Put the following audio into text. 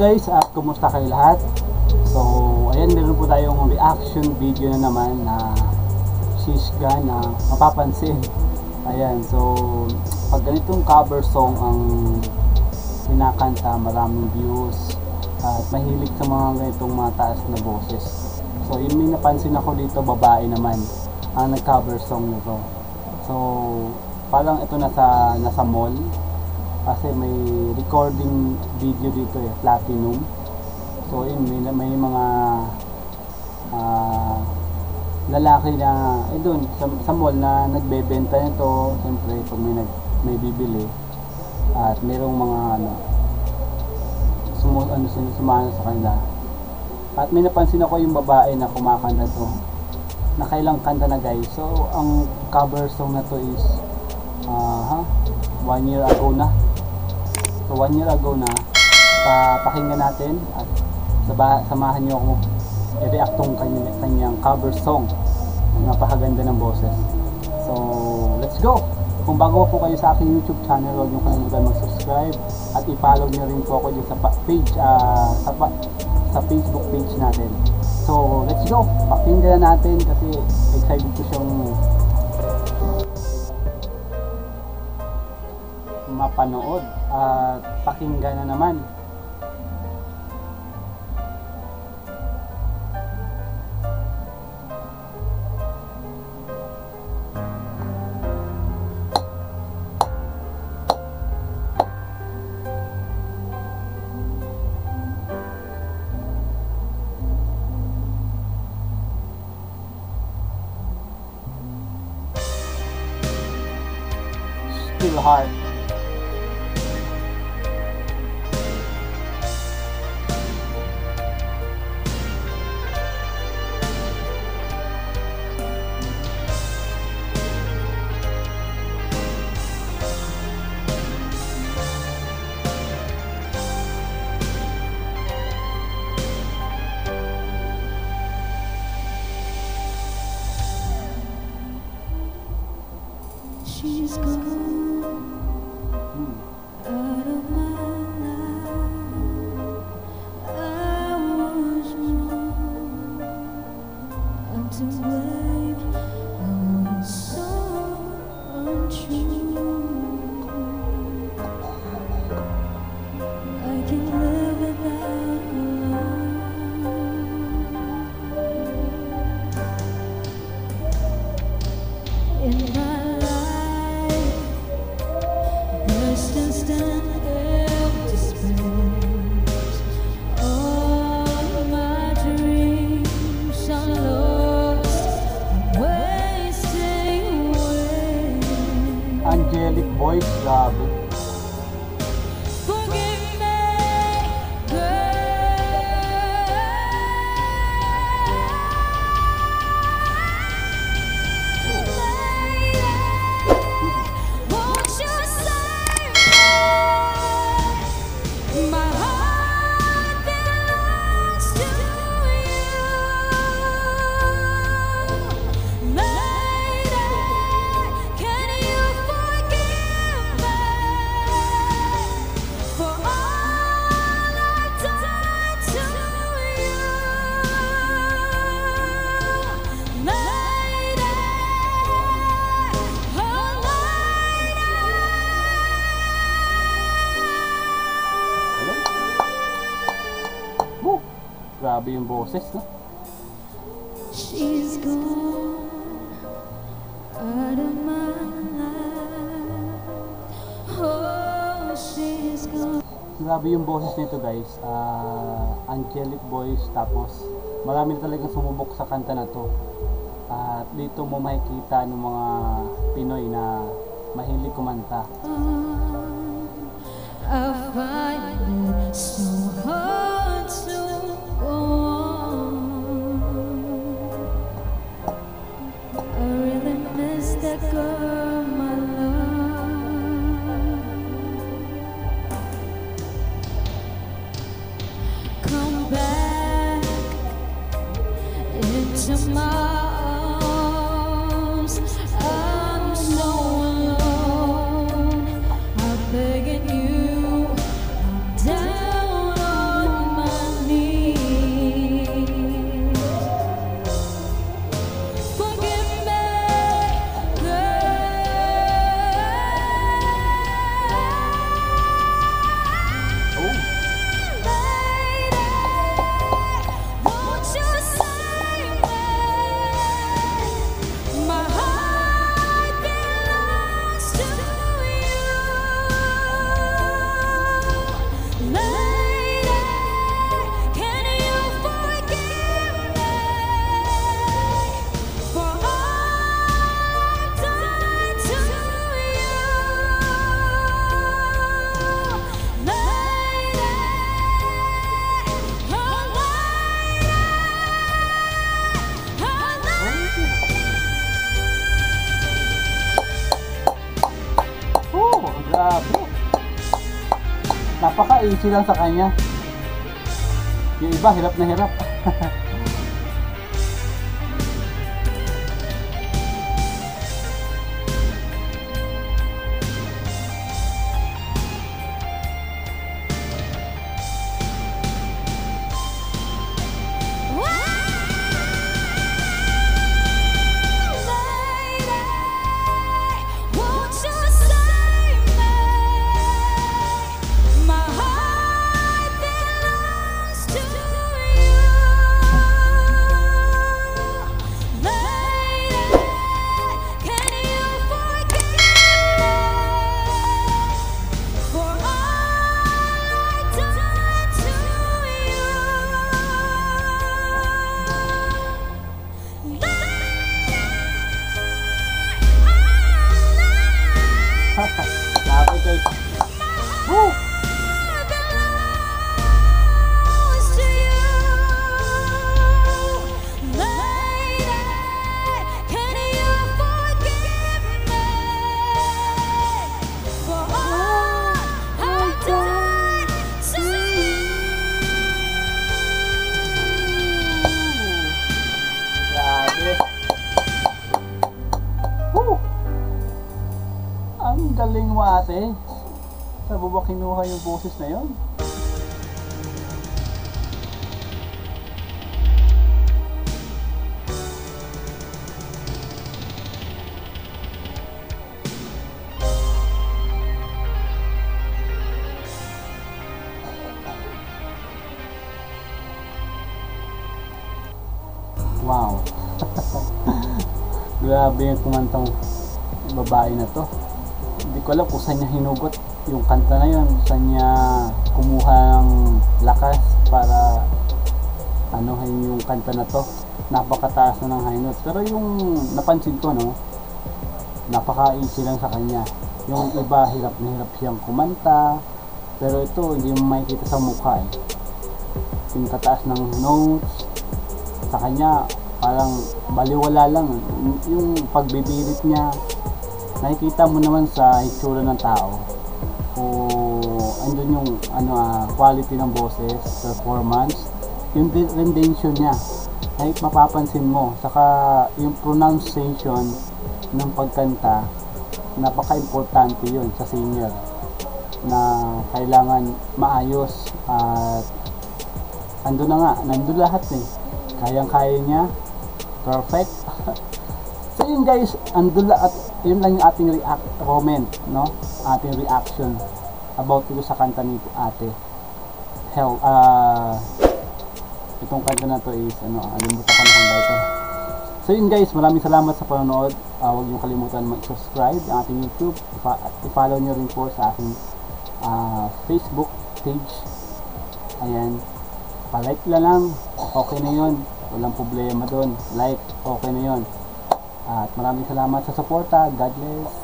guys, at kumusta kayo lahat? So, ayan, meron po tayong reaction video na naman na Shishga na mapapansin. Ayan, so pag ganitong cover song ang kinakanta, maraming views at mahilig sa mga ganitong mataas na boses. So, yun, may napansin ako dito, babae naman ang nag-cover song nito. So, parang ito nasa mall kasi may recording video dito platinum. So yun, may mga lalaki na doon sa mall na nagbebenta nito. Siyempre pag may bibili at merong mga sumano sa kanila. At may napansin ako yung babae na kumakanta to. Nakailang kanta na guys. So ang cover song na to is 1 year ago na. So 1 year ago na, pakinggan natin at samahan nyo ako i-react tong kanyang cover song. Napakaganda ng boses. So let's go! Kung bago po kayo sa aking YouTube channel, huwag nyo kalimutan mag-subscribe at i-follow nyo rin po ako dito sa page, sa Facebook page natin. So let's go! Pakinggan natin kasi excited ko siyang mapanood at pakinggan na naman. Still hard. She's gone out of my life. I was wrong, I'm to blame. I was so untrue. I can live without love. In my empty space, all my dreams are lost, wasting away. Angelic voice, grabe. Forgive me, girl. Won't you save me? My heart belongs to you, lady. Can you forgive me for all I've done to you, lady? Oh, Woo! Grabe yung boses, no? she's gone out of my life. Oh, she's gone. Grabe yung boses nito guys. Angelic voice, tapos marami talagang sumubok sa kanta na to. At dito mo makikita ng mga Pinoy na mahilig kumanta. I find it so hard to go on. I really miss that girl, my love. Come back into my arms. I'm so alone. I'm begging you, I'm down on Napaka-easy lang sa kanya. Yung iba, hirap na hirap. Grabe guys. Woo! Grabe. Woo! Ang galing mo ate. Saan mo ba kinuha yung boses na yun? Wow. Grabe yung kumantang babae na to. Hindi ko alam kung saan niya hinugot yung kanta na yun, saan niya kumuha ng lakas para anuhin yung kanta na to. Napakataas na ng high notes. Pero yung napansin ko, no, napaka-easy lang sa kanya. Yung iba, hirap na hirap siyang kumanta, pero ito hindi mo makikita sa mukha eh. Yung tataas ng notes sa kanya parang baliwala lang. Yung pagbibirit niya, nakikita mo naman sa itsura ng tao o andun yung quality ng boses, performance, yung rendition niya, kahit mapapansin mo. Saka yung pronunciation ng pagkanta, napaka-importante yun sa singer, na kailangan maayos at andun na nga, nandun lahat eh, kayang-kaya niya, perfect. So yun guys, andun at yun lang yung ating comment, no? Ating reaction about dito sa kanta ni ate. Hell, itong kanta na to is alimutan ko na kung ba ito. So yun guys, maraming salamat sa panonood. Huwag niyo kalimutan mag-subscribe ang ating YouTube. I-follow niyo rin po sa ating Facebook page. Ayan, pa-like lang, okay na yun, walang problema doon. Like, okay na yun. At maraming salamat sa suporta. God bless.